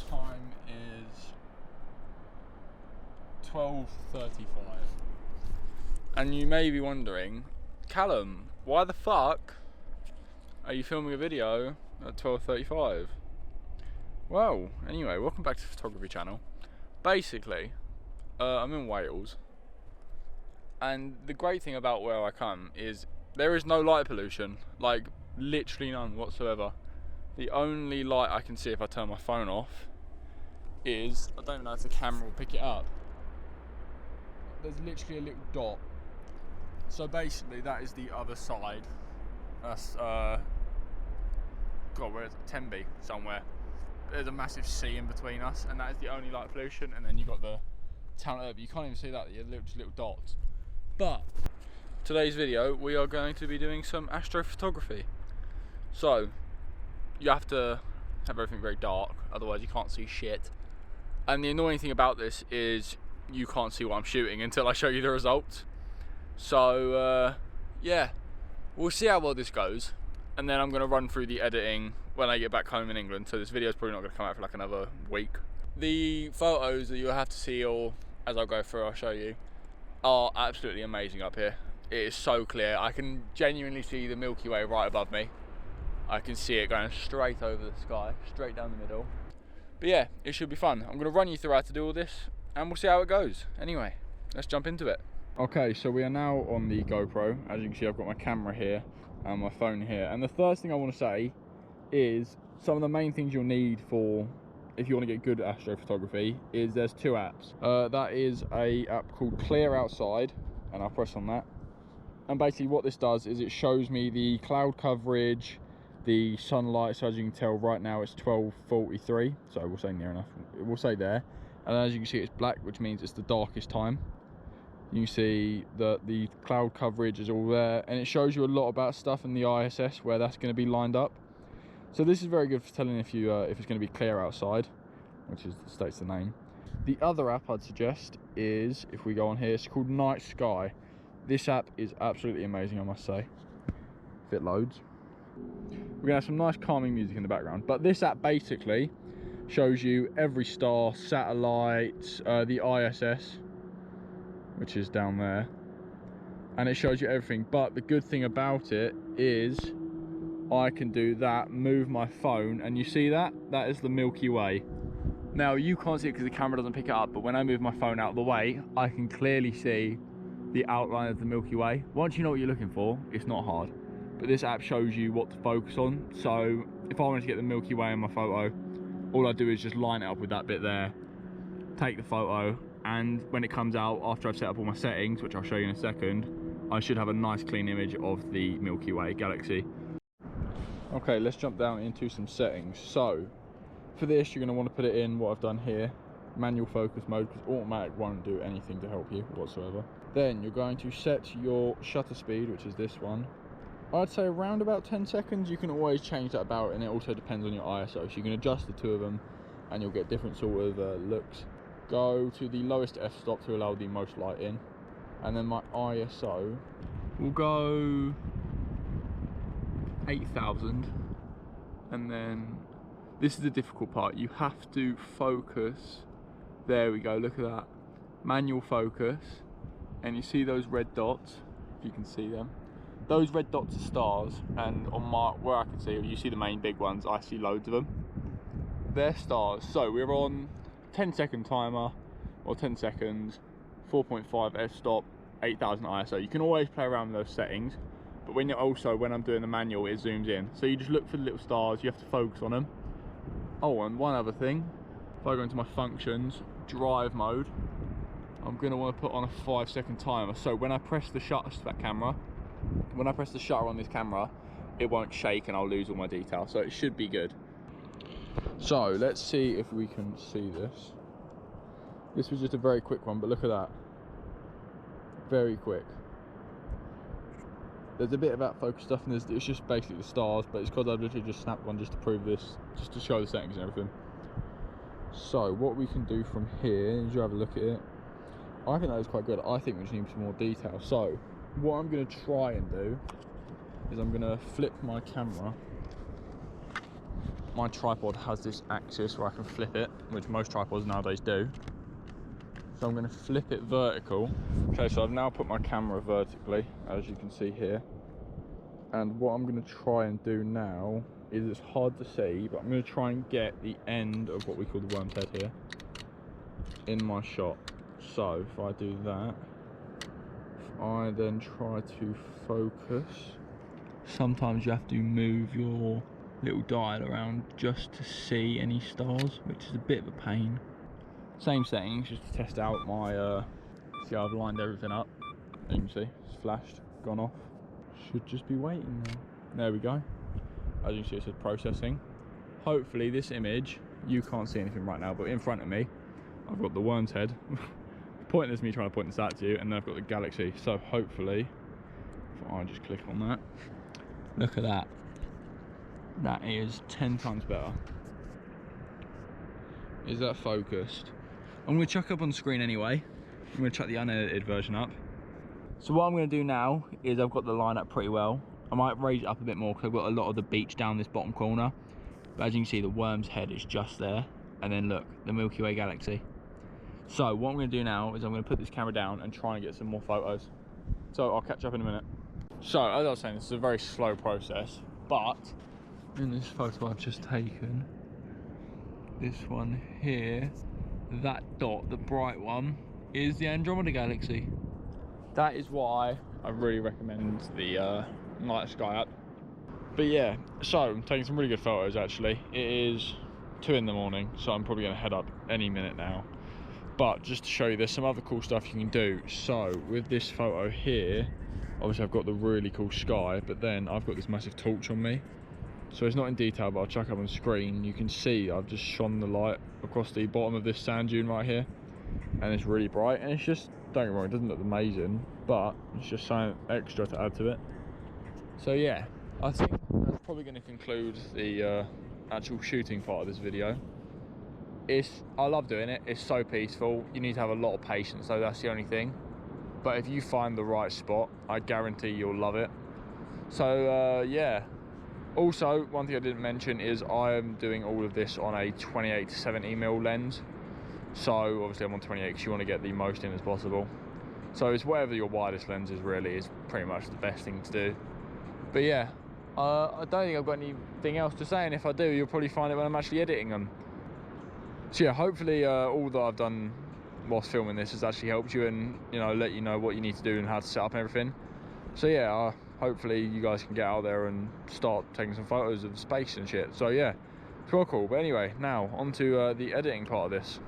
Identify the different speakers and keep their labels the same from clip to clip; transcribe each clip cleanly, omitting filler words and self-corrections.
Speaker 1: time is 12:35. And you may be wondering, Callum, why the fuck are you filming a video at 12:35? Well, anyway, welcome back to the photography channel. Basically, I'm in Wales, and the great thing about where I come is there is no light pollution, like literally none whatsoever. The only light I can see if I turn my phone off is, I don't know if the camera will pick it up, there's literally a little dot. So basically that is the other side. That's God, where is it? Tenby somewhere. There's a massive sea in between us, and that is the only light pollution. And then you've got the town over. You can't even see that, you're just little dots. But today's video, we are going to be doing some astrophotography. So you have to have everything very dark, otherwise you can't see shit. And the annoying thing about this is you can't see what I'm shooting until I show you the results. So yeah, we'll see how well this goes, and then I'm going to run through the editing when I get back home in England. So this video is probably not going to come out for like another week. The photos that you'll have to see, or as I go through I'll show you, are absolutely amazing up here. It is so clear. I can genuinely see the Milky Way right above me. I can see it going straight over the sky, straight down the middle. But yeah, it should be fun. I'm going to run you through how to do all this, and we'll see how it goes. Anyway, let's jump into it. Okay, so we are now on the GoPro. As you can see, I've got my camera here and my phone here. And the first thing I want to say is some of the main things you'll need for if you want to get good at astrophotography is there's two apps. That is a app called Clear Outside, and I'll press on that. And basically what this does is it shows me the cloud coverage, the sunlight. So as you can tell right now it's 12:43, so we'll say near enough, we'll say there. And as you can see it's black, which means it's the darkest time. You can see that the cloud coverage is all there, and it shows you a lot about stuff in the ISS where that's going to be lined up. So this is very good for telling if you if it's going to be clear outside, which states the name. The other app I'd suggest is, if we go on here, it's called Night Sky. This app is absolutely amazing, I must say. If it loads, we're gonna have some nice calming music in the background. But this app basically shows you every star, satellite, the ISS, which is down there, and it shows you everything. But the good thing about it is I can do that, move my phone, and you see that? That is the Milky Way. Now you can't see it because the camera doesn't pick it up, but when I move my phone out of the way, I can clearly see the outline of the Milky Way. Once you know what you're looking for, it's not hard. But this app shows you what to focus on. So if I wanted to get the Milky Way in my photo, all I do is just line it up with that bit there, take the photo, and when it comes out after I've set up all my settings, which I'll show you in a second, I should have a nice clean image of the Milky Way galaxy. Okay, let's jump down into some settings. So for this, you're going to want to put it in what I've done here, manual focus mode, because automatic won't do anything to help you whatsoever. Then you're going to set your shutter speed, which is this one. I'd say around about 10 seconds. You can always change that about, and it also depends on your ISO, so you can adjust the two of them and you'll get different sort of looks. Go to the lowest f-stop to allow the most light in, and then my ISO will go 8,000. And then this is the difficult part, you have to focus. There we go, look at that, manual focus, and you see those red dots, if you can see them. Those red dots are stars, and on where I can see, you see the main big ones, I see loads of them. They're stars. So we're on 10-second timer, or 10 seconds, 4.5 f-stop, 8,000 ISO. You can always play around with those settings, but when I'm doing the manual, it zooms in. So you just look for the little stars, you have to focus on them. Oh, and one other thing, if I go into my functions, drive mode, I'm going to want to put on a 5-second timer. So when I press the shutter on this camera, it won't shake and I'll lose all my detail. So it should be good. So let's see if we can see this. This was just a very quick one, but look at that. Very quick. There's a bit of out focus stuff, and it's just basically the stars, but it's because I've literally just snapped one just to prove this, just to show the settings and everything. So what we can do from here is you have a look at it. I think that is quite good. I think we just need some more detail. So what I'm going to try and do is I'm going to flip my camera my tripod has this axis where I can flip it, which most tripods nowadays do. So I'm going to flip it vertical. Okay, so I've now put my camera vertically, as you can see here. And what I'm going to try and do now is, it's hard to see, but I'm going to try and get the end of what we call the worm's head here in my shot. So if I do that, if I then try to focus, sometimes you have to move your little dial around just to see any stars, which is a bit of a pain. Same settings, just to test out my, see how I've lined everything up. You can see, it's flashed, gone off. Should just be waiting now. There we go. As you can see, it says processing. Hopefully this image, you can't see anything right now, but in front of me, I've got the worm's head. Pointless me trying to point this out to you, and then I've got the galaxy. So hopefully, if I just click on that, look at that. That is 10 times better. Is that focused? I'm going to chuck up on the screen anyway. I'm going to chuck the unedited version up. So what I'm going to do now is, I've got the line up pretty well. I might raise it up a bit more because I've got a lot of the beach down this bottom corner. But as you can see, the worm's head is just there. And then look, the Milky Way galaxy. So what I'm going to do now is, I'm going to put this camera down and try and get some more photos. So I'll catch up in a minute. So as I was saying, this is a very slow process. But in this photo I've just taken, this one here, that dot, the bright one, is the Andromeda galaxy. That is why I really recommend the night sky app. But yeah, so I'm taking some really good photos actually. It is 2 in the morning, so I'm probably going to head up any minute now. But just to show you, there's some other cool stuff you can do. So with this photo here, obviously I've got the really cool sky, but then I've got this massive torch on me. So it's not in detail, but I'll chuck up on the screen. You can see I've just shone the light across the bottom of this sand dune right here, and it's really bright. And it's just, don't get me wrong, it doesn't look amazing, but it's just something extra to add to it. So yeah, I think that's probably going to conclude the actual shooting part of this video. I love doing it. It's so peaceful. You need to have a lot of patience though, that's the only thing. But if you find the right spot, I guarantee you'll love it. So yeah. Also, one thing I didn't mention is I am doing all of this on a 28 to 70mm lens. So obviously I'm on 28 because you want to get the most in as possible. So it's whatever your widest lens is, really, is pretty much the best thing to do. But yeah, I don't think I've got anything else to say, and if I do, you'll probably find it when I'm actually editing them. So yeah, hopefully all that I've done whilst filming this has actually helped you, and let you know what you need to do and how to set up everything. So yeah, hopefully you guys can get out there and start taking some photos of space and shit. So yeah, it's real cool. But anyway, now on to the editing part of this.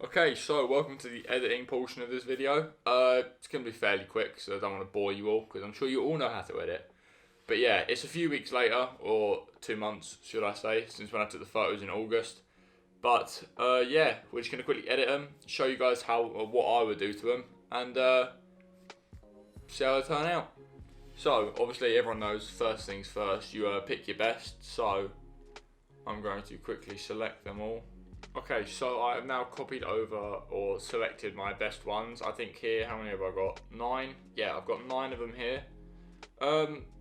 Speaker 1: Okay, so welcome to the editing portion of this video. It's going to be fairly quick, so I don't want to bore you all, because I'm sure you all know how to edit. But yeah, it's a few weeks later, or 2 months, should I say, since when I took the photos in August. But yeah, we're just going to quickly edit them, show you guys what I would do to them, and see how they turn out. So obviously everyone knows, first things first, you pick your best. So I'm going to quickly select them all. Okay, so I have now copied over or selected my best ones. I think here, how many have I got? 9? Yeah, I've got 9 of them here.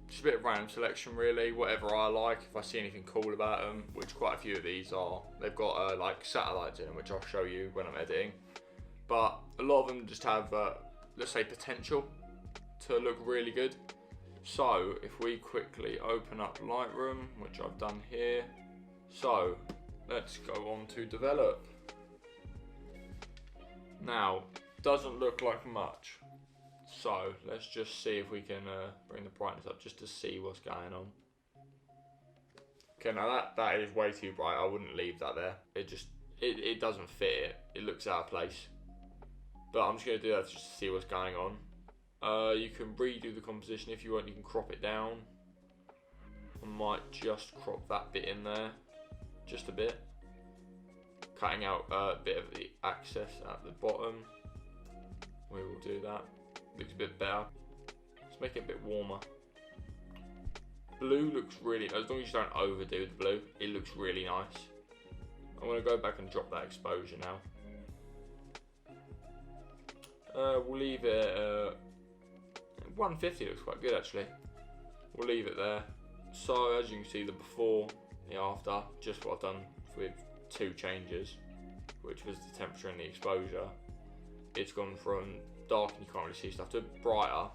Speaker 1: Just a bit of random selection really, whatever I like. If I see anything cool about them, which quite a few of these are. They've got like satellites in them, which I'll show you when I'm editing. But a lot of them just have, let's say, potential to look really good. So if we quickly open up Lightroom, which I've done here. So let's go on to develop. Now, doesn't look like much. So let's just see if we can bring the brightness up just to see what's going on. Okay, now that is way too bright. I wouldn't leave that there. It doesn't fit it. It looks out of place. But I'm just going to do that just to see what's going on. You can redo the composition if you want. You can crop it down. I might just crop that bit in there. Just a bit. Cutting out a bit of the access at the bottom. We will do that. Looks a bit better. Let's make it a bit warmer. Blue looks really, as long as you don't overdo the blue, it looks really nice. I'm going to go back and drop that exposure now. We'll leave it 150 looks quite good actually. We'll leave it there. So as you can see, the before, the after, just what I've done with 2 changes, which was the temperature and the exposure. It's gone from dark and you can't really see stuff to brighter,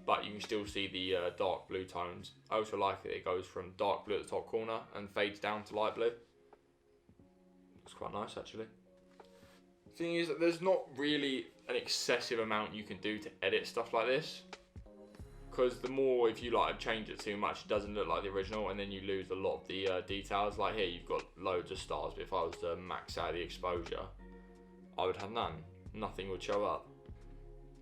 Speaker 1: but you can still see the dark blue tones. I also like it goes from dark blue at the top corner and fades down to light blue. It's quite nice actually. Thing is that there's not really an excessive amount you can do to edit stuff like this, because the more, if you like change it too much, it doesn't look like the original, and then you lose a lot of the details. Like here you've got loads of stars, but if I was to max out the exposure, I would have none. Nothing would show up.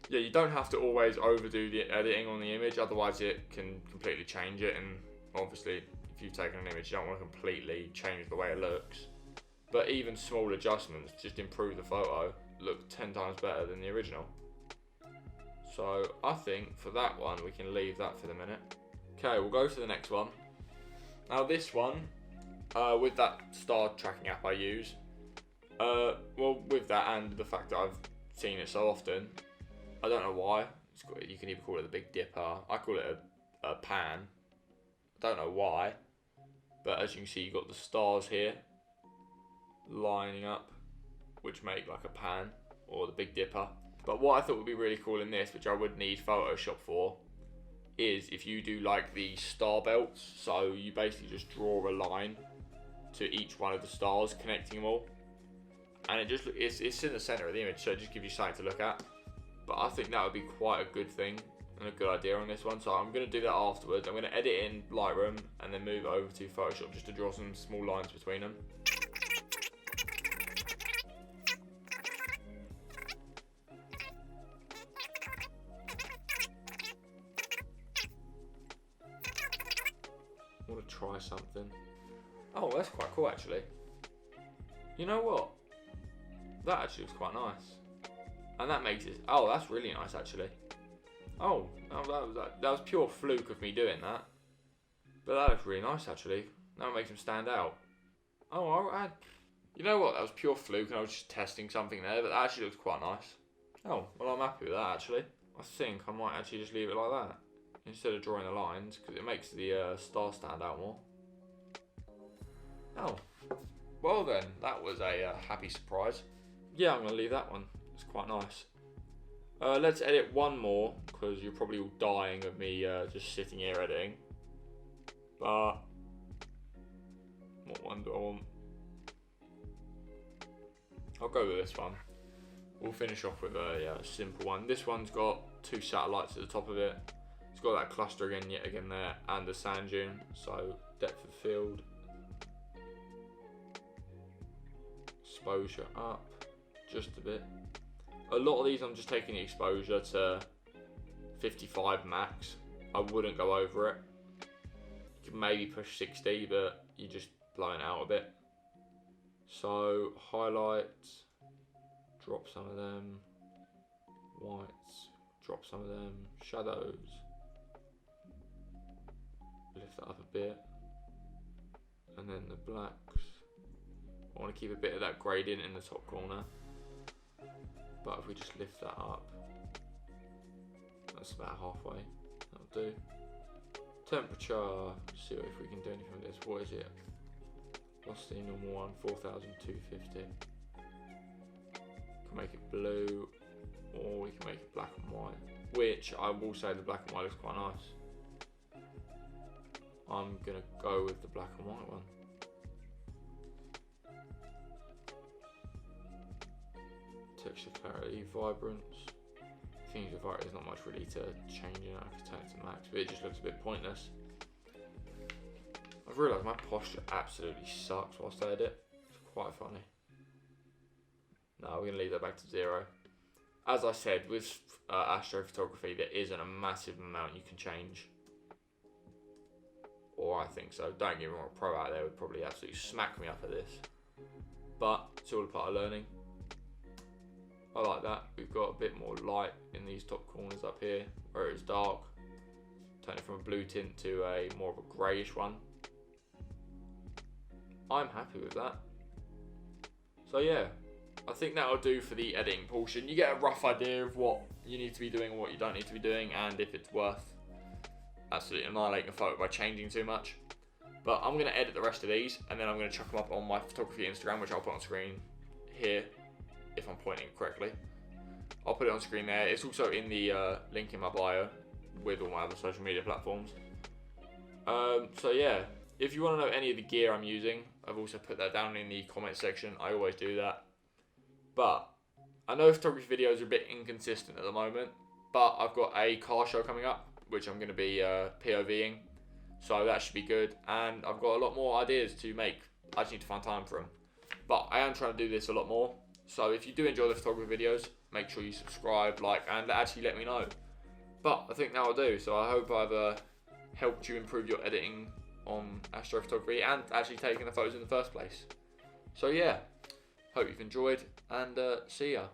Speaker 1: Yeah, you don't have to always overdo the editing on the image, otherwise it can completely change it, and obviously if you've taken an image you don't want to completely change the way it looks. But even small adjustments just improve the photo, look 10 times better than the original. So I think for that one we can leave that for the minute. Okay, we'll go to the next one. Now this one, with that star tracking app I use, well with that and the fact that I've seen it so often, I don't know why, you can either call it the Big Dipper, I call it a pan, I don't know why, but as you can see you've got the stars here lining up, which make like a pan or the Big Dipper. But what I thought would be really cool in this, which I would need Photoshop for, is if you do like the star belts. So you basically just draw a line to each one of the stars, connecting them all, and it just it's in the center of the image, so it just gives you something to look at. But I think that would be quite a good thing and a good idea on this one. So I'm going to do that afterwards. I'm going to edit in Lightroom and then move it over to Photoshop just to draw some small lines between them. I want to try something. Oh, that's quite cool actually. You know what? That actually looks quite nice. And that makes it, oh, that's really nice actually. Oh, that was pure fluke of me doing that. But that looks really nice actually. That makes them stand out. Oh, you know what? That was pure fluke and I was just testing something there, but that actually looks quite nice. Oh, well I'm happy with that actually. I think I might actually just leave it like that, instead of drawing the lines, because it makes the star stand out more. Oh, well then, that was a happy surprise. Yeah, I'm going to leave that one. It's quite nice. Let's edit one more, because you're probably all dying of me just sitting here editing. But what one do I want? I'll go with this one. We'll finish off with a simple one. This one's got 2 satellites at the top of it. It's got that cluster again, yet again there, and the sand dune. So depth of field, exposure up just a bit. A lot of these I'm just taking the exposure to 55 max. I wouldn't go over it. You can maybe push 60, but you're just blowing out a bit. So highlights, drop some of them. Whites, drop some of them. Shadows, lift that up a bit. And then the blacks, I want to keep a bit of that gradient in the top corner. But if we just lift that up, that's about halfway. That'll do. Temperature, see if we can do anything with this. What is it? What's the normal one? 4,250. Can make it blue, or we can make it black and white. Which I will say the black and white looks quite nice. I'm gonna go with the black and white one. Texture, clarity, vibrance. Things with variety, there's not much really to change in it. I can turn it to max, but it just looks a bit pointless. I've realised my posture absolutely sucks whilst I edit. It's quite funny. No, we're going to leave that back to 0. As I said, with AstroPhotography, there isn't a massive amount you can change. Or I think so. Don't get me wrong, a pro out there would probably absolutely smack me up at this. But it's all a part of learning. I like that. We've got a bit more light in these top corners up here where it's dark. Turn it from a blue tint to a more of a greyish one. I'm happy with that. So yeah, I think that'll do for the editing portion. You get a rough idea of what you need to be doing and what you don't need to be doing, and if it's worth
Speaker 2: absolutely annihilating a photo by changing too much. But I'm going to edit the rest of these, and then I'm going to chuck them up on my photography Instagram, which I'll put on screen here, if I'm pointing correctly. I'll put it on screen there. It's also in the link in my bio with all my other social media platforms. So yeah, if you want to know any of the gear I'm using, I've also put that down in the comment section. I always do that. But I know photography videos are a bit inconsistent at the moment, but I've got a car show coming up, which I'm going to be POVing. So that should be good, and I've got a lot more ideas to make. I just need to find time for them. But I am trying to do this a lot more. So if you do enjoy the photography videos, make sure you subscribe, like, and actually let me know. But I think now I'll do. So I hope I've helped you improve your editing on astrophotography and actually taking the photos in the first place. So yeah, hope you've enjoyed, and see ya.